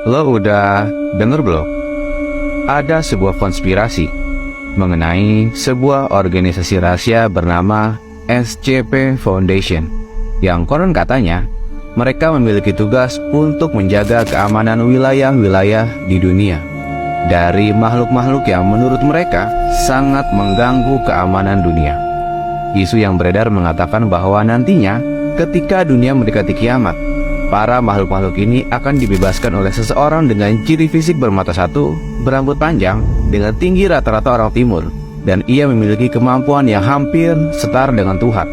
Lo udah denger belum? Ada sebuah konspirasi mengenai sebuah organisasi rahasia bernama SCP Foundation, yang konon katanya mereka memiliki tugas untuk menjaga keamanan wilayah-wilayah di dunia dari makhluk-makhluk yang menurut mereka sangat mengganggu keamanan dunia. Isu yang beredar mengatakan bahwa nantinya ketika dunia mendekati kiamat, para makhluk-makhluk ini akan dibebaskan oleh seseorang dengan ciri fisik bermata satu, berambut panjang, dengan tinggi rata-rata orang timur, dan ia memiliki kemampuan yang hampir setara dengan Tuhan.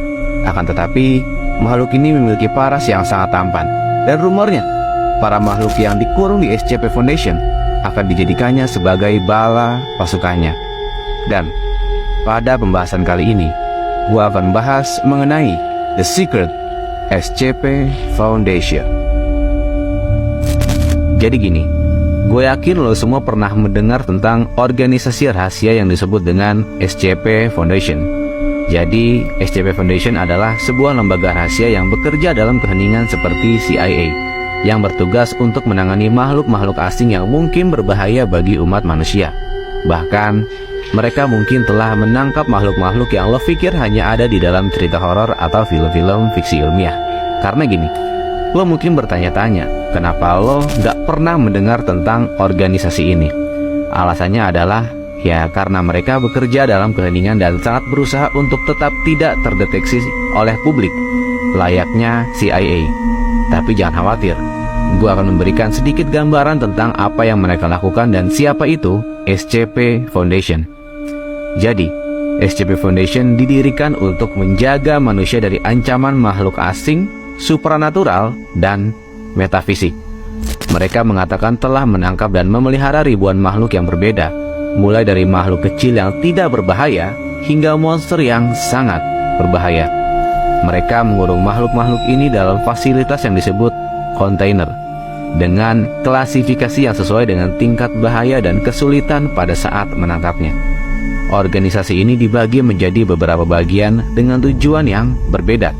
Akan tetapi, makhluk ini memiliki paras yang sangat tampan, dan rumornya, para makhluk yang dikurung di SCP Foundation akan dijadikannya sebagai bala pasukannya. Dan pada pembahasan kali ini, gua akan bahas mengenai The Secret SCP Foundation. Jadi gini, gue yakin lo semua pernah mendengar tentang organisasi rahasia yang disebut dengan SCP Foundation. Jadi, SCP Foundation adalah sebuah lembaga rahasia yang bekerja dalam keheningan seperti CIA, yang bertugas untuk menangani makhluk-makhluk asing yang mungkin berbahaya bagi umat manusia. Bahkan, mereka mungkin telah menangkap makhluk-makhluk yang lo pikir hanya ada di dalam cerita horor atau film-film fiksi ilmiah. Karena gini, lo mungkin bertanya-tanya, kenapa lo gak pernah mendengar tentang organisasi ini? Alasannya adalah, ya karena mereka bekerja dalam keheningan dan sangat berusaha untuk tetap tidak terdeteksi oleh publik, layaknya CIA. Tapi jangan khawatir, gue akan memberikan sedikit gambaran tentang apa yang mereka lakukan dan siapa itu SCP Foundation. Jadi, SCP Foundation didirikan untuk menjaga manusia dari ancaman makhluk asing, supranatural, dan metafisik. Mereka mengatakan telah menangkap dan memelihara ribuan makhluk yang berbeda, mulai dari makhluk kecil yang tidak berbahaya hingga monster yang sangat berbahaya. Mereka mengurung makhluk-makhluk ini dalam fasilitas yang disebut kontainer, dengan klasifikasi yang sesuai dengan tingkat bahaya dan kesulitan pada saat menangkapnya. Organisasi ini dibagi menjadi beberapa bagian dengan tujuan yang berbeda,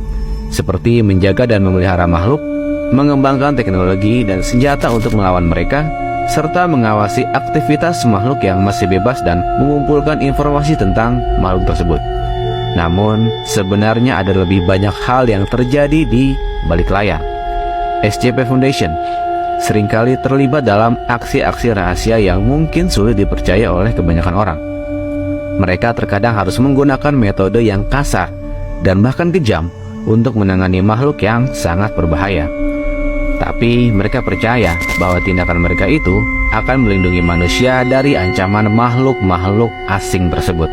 seperti menjaga dan memelihara makhluk, mengembangkan teknologi dan senjata untuk melawan mereka, serta mengawasi aktivitas makhluk yang masih bebas dan mengumpulkan informasi tentang makhluk tersebut. Namun, sebenarnya ada lebih banyak hal yang terjadi di balik layar. SCP Foundation seringkali terlibat dalam aksi-aksi rahasia yang mungkin sulit dipercaya oleh kebanyakan orang. Mereka terkadang harus menggunakan metode yang kasar dan bahkan kejam untuk menangani makhluk yang sangat berbahaya. Tapi mereka percaya bahwa tindakan mereka itu akan melindungi manusia dari ancaman makhluk-makhluk asing tersebut.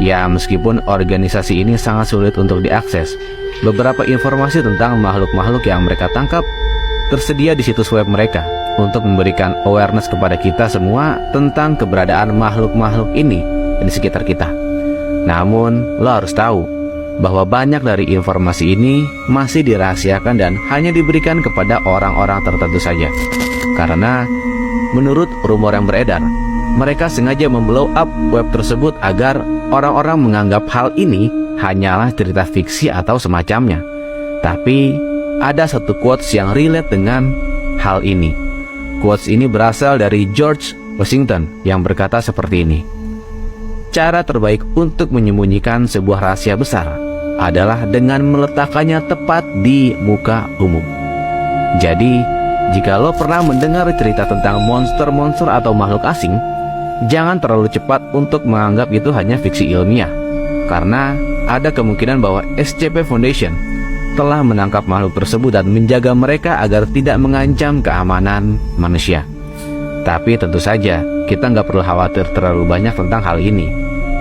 Ya, meskipun organisasi ini sangat sulit untuk diakses, beberapa informasi tentang makhluk-makhluk yang mereka tangkap tersedia di situs web mereka untuk memberikan awareness kepada kita semua tentang keberadaan makhluk-makhluk ini di sekitar kita. Namun, lo harus tahu bahwa banyak dari informasi ini masih dirahasiakan dan hanya diberikan kepada orang-orang tertentu saja. Karena menurut rumor yang beredar, mereka sengaja memblow up web tersebut agar orang-orang menganggap hal ini hanyalah cerita fiksi atau semacamnya. Tapi ada satu quotes yang relate dengan hal ini. Quotes ini berasal dari George Washington yang berkata seperti ini: "Cara terbaik untuk menyembunyikan sebuah rahasia besar adalah dengan meletakkannya tepat di muka umum." Jadi, jika lo pernah mendengar cerita tentang monster-monster atau makhluk asing, jangan terlalu cepat untuk menganggap itu hanya fiksi ilmiah, karena ada kemungkinan bahwa SCP Foundation telah menangkap makhluk tersebut dan menjaga mereka agar tidak mengancam keamanan manusia. Tapi tentu saja, kita nggak perlu khawatir terlalu banyak tentang hal ini.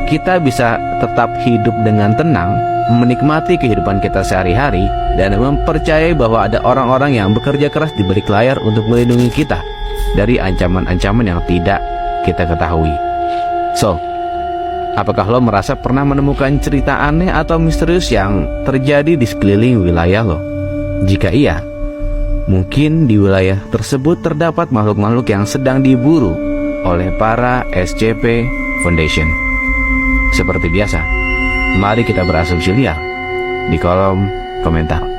Kita bisa tetap hidup dengan tenang, menikmati kehidupan kita sehari-hari, dan mempercayai bahwa ada orang-orang yang bekerja keras di balik layar untuk melindungi kita dari ancaman-ancaman yang tidak kita ketahui. So, apakah lo merasa pernah menemukan cerita aneh atau misterius yang terjadi di sekeliling wilayah lo? Jika iya, mungkin di wilayah tersebut terdapat makhluk-makhluk yang sedang diburu oleh para SCP Foundation. Seperti biasa, mari kita berasumsi liar di kolom komentar.